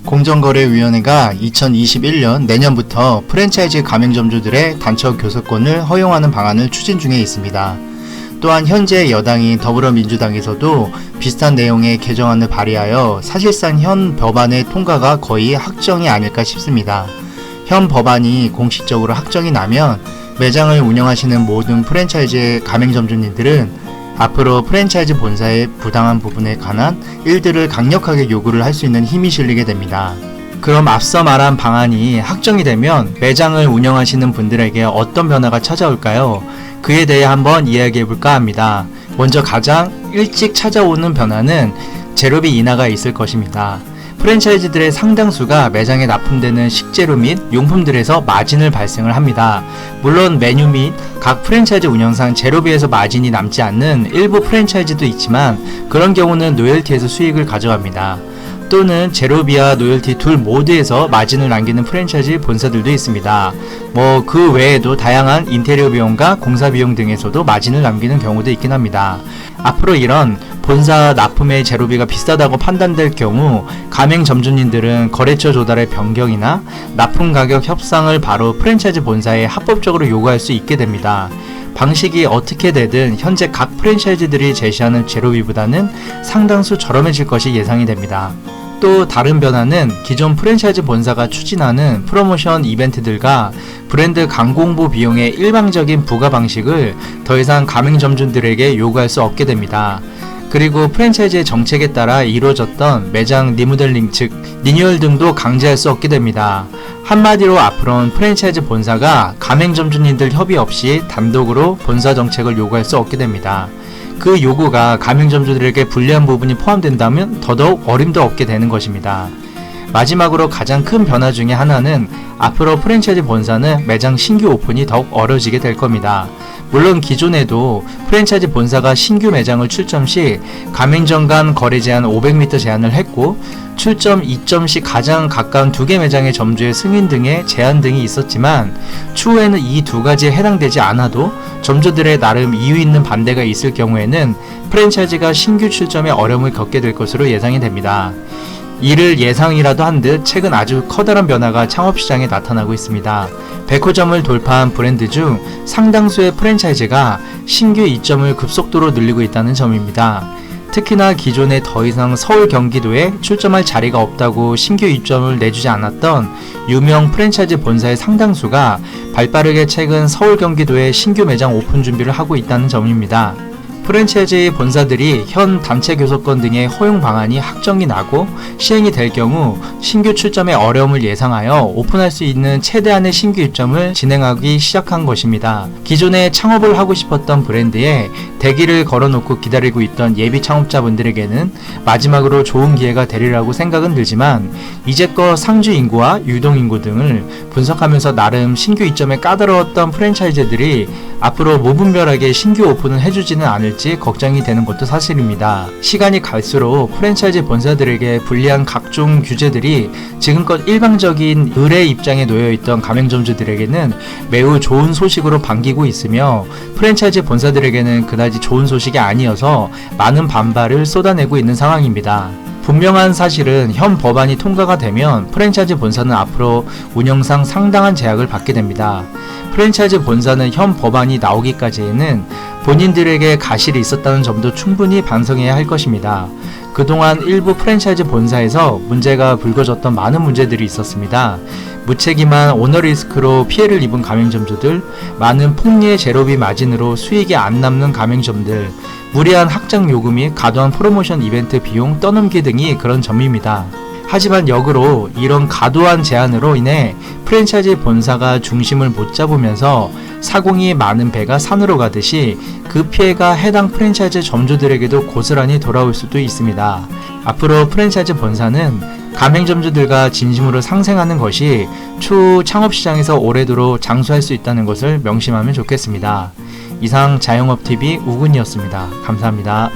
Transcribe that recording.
공정거래위원회가 2021년 내년부터 프랜차이즈 가맹점주들의 단체 교섭권을 허용하는 방안을 추진 중에 있습니다. 또한 현재 여당인 더불어민주당에서도 비슷한 내용의 개정안을 발의하여 사실상 현 법안의 통과가 거의 확정이 아닐까 싶습니다. 현 법안이 공식적으로 확정이 나면 매장을 운영하시는 모든 프랜차이즈 가맹점주님들은 앞으로 프랜차이즈 본사의 부당한 부분에 관한 일들을 강력하게 요구를 할 수 있는 힘이 실리게 됩니다. 그럼 앞서 말한 방안이 확정이 되면 매장을 운영하시는 분들에게 어떤 변화가 찾아올까요? 그에 대해 한번 이야기해볼까 합니다. 먼저 가장 일찍 찾아오는 변화는 재료비 인하가 있을 것입니다. 프랜차이즈들의 상당수가 매장에 납품되는 식재료 및 용품들에서 마진을 발생을 합니다. 물론 메뉴 및 각 프랜차이즈 운영상 재료비에서 마진이 남지 않는 일부 프랜차이즈도 있지만 그런 경우는 로열티에서 수익을 가져갑니다. 또는 재료비와 로열티 둘 모두에서 마진을 남기는 프랜차이즈 본사들도 있습니다. 그 외에도 다양한 인테리어 비용과 공사 비용 등에서도 마진을 남기는 경우도 있긴 합니다. 앞으로 이런 본사 납품의 재료비가 비싸다고 판단될 경우 가맹점주님들은 거래처 조달의 변경이나 납품 가격 협상을 바로 프랜차이즈 본사에 합법적으로 요구할 수 있게 됩니다. 방식이 어떻게 되든 현재 각 프랜차이즈들이 제시하는 재료비보다는 상당수 저렴해질 것이 예상이 됩니다. 또 다른 변화는 기존 프랜차이즈 본사가 추진하는 프로모션 이벤트들과 브랜드 광고홍보 비용의 일방적인 부과 방식을 더 이상 가맹점주들에게 요구할 수 없게 됩니다. 그리고 프랜차이즈의 정책에 따라 이루어졌던 매장 리모델링 즉 리뉴얼 등도 강제할 수 없게 됩니다. 한마디로 앞으로는 프랜차이즈 본사가 가맹점주님들 협의 없이 단독으로 본사 정책을 요구할 수 없게 됩니다. 그 요구가 가맹점주들에게 불리한 부분이 포함된다면 더더욱 어림도 없게 되는 것입니다. 마지막으로 가장 큰 변화 중에 하나는 앞으로 프랜차이즈 본사는 매장 신규 오픈이 더욱 어려워지게 될 겁니다. 물론 기존에도 프랜차이즈 본사가 신규 매장을 출점 시 가맹점 간 거래 제한 500m 제한을 했고 출점 2점 시 가장 가까운 2개 매장의 점주의 승인 등의 제한 등이 있었지만 추후에는 이 두 가지에 해당되지 않아도 점주들의 나름 이유 있는 반대가 있을 경우에는 프랜차이즈가 신규 출점에 어려움을 겪게 될 것으로 예상이 됩니다. 이를 예상이라도 한 듯 최근 아주 커다란 변화가 창업시장에 나타나고 있습니다. 100호점을 돌파한 브랜드 중 상당수의 프랜차이즈가 신규 입점을 급속도로 늘리고 있다는 점입니다. 특히나 기존에 더 이상 서울 경기도에 출점할 자리가 없다고 신규 입점을 내주지 않았던 유명 프랜차이즈 본사의 상당수가 발빠르게 최근 서울 경기도에 신규 매장 오픈 준비를 하고 있다는 점입니다. 프랜차이즈 본사들이 현 단체 교섭권 등의 허용 방안이 확정이 나고 시행이 될 경우 신규 출점의 어려움을 예상하여 오픈할 수 있는 최대한의 신규 입점을 진행하기 시작한 것입니다. 기존에 창업을 하고 싶었던 브랜드에 대기를 걸어놓고 기다리고 있던 예비 창업자분들에게는 마지막으로 좋은 기회가 되리라고 생각은 들지만 이제껏 상주 인구와 유동 인구 등을 분석하면서 나름 신규 입점에 까다로웠던 프랜차이즈들이 앞으로 무분별하게 신규 오픈을 해주지는 않을지 걱정이 되는 것도 사실입니다. 시간이 갈수록 프랜차이즈 본사들에게 불리한 각종 규제들이 지금껏 일방적인 의뢰 입장에 놓여있던 가맹점주들에게는 매우 좋은 소식으로 반기고 있으며 프랜차이즈 본사들에게는 그다지 좋은 소식이 아니어서 많은 반발을 쏟아내고 있는 상황입니다. 분명한 사실은 현 법안이 통과가 되면 프랜차이즈 본사는 앞으로 운영상 상당한 제약을 받게 됩니다. 프랜차이즈 본사는 현 법안이 나오기까지에는 본인들에게 가실이 있었다는 점도 충분히 반성해야 할 것입니다. 그동안 일부 프랜차이즈 본사에서 문제가 불거졌던 많은 문제들이 있었습니다. 무책임한 오너리스크로 피해를 입은 가맹점주들, 많은 폭리의 재료비 마진으로 수익이 안 남는 가맹점들, 무리한 확장 요구 및 과도한 프로모션 이벤트 비용 떠넘기 등이 그런 점입니다. 하지만 역으로 이런 과도한 제한으로 인해 프랜차이즈 본사가 중심을 못 잡으면서 사공이 많은 배가 산으로 가듯이 그 피해가 해당 프랜차이즈 점주들에게도 고스란히 돌아올 수도 있습니다. 앞으로 프랜차이즈 본사는 가맹점주들과 진심으로 상생하는 것이 추후 창업시장에서 오래도록 장수할 수 있다는 것을 명심하면 좋겠습니다. 이상 자영업TV 우근이었습니다. 감사합니다.